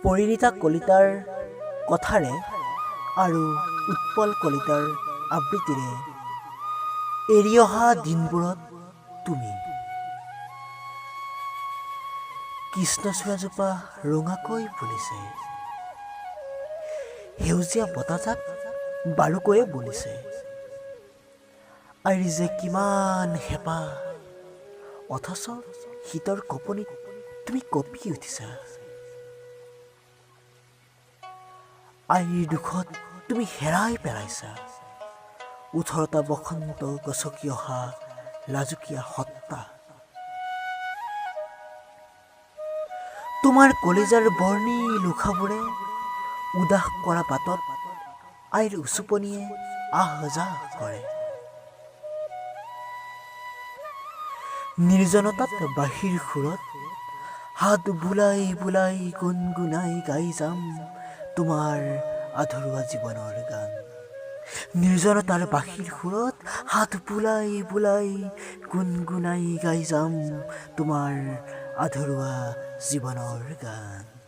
পৰিণীতা কলিতাৰ কথাৰে আৰু উৎপল কলিতাৰ আবৃত্তিৰে এৰি অহা দিনবোৰত তুমি কৃষ্ণচূড়াজোপা ৰঙাকৈ ফুলিছে, সেউজীয়া বতাহজাক বাৰুকৈয়ে বলিছে। আইৰ যে কিমান হেঁপাহ, অথচ শীতৰ কঁপনিত তুমি কঁপি উঠিছা। আইৰ দুখত তুমি হেৰাই পেলাইছা 18টা বসন্ত গছকি অহা লাজুকীয়া সত্তা। তোমাৰ কলিজাৰ বৰ্ণিল উশাবোৰে উদাস কৰা বাটত আইৰ উচুপনিয়ে আহ যাহ কৰে। নিৰ্জনতাত বাঁহীৰ সুৰত হাত বুলাই বুলাই গুণগুণাই গাই যাম তোমাৰ আধৰুৱা জীৱনৰ গান। নিৰ্জনতাৰ বাঁহীৰ সুৰত হাত বুলাই বুলাই গুণগুণাই গাই যাম তোমাৰ আধৰুৱা জীৱনৰ গান।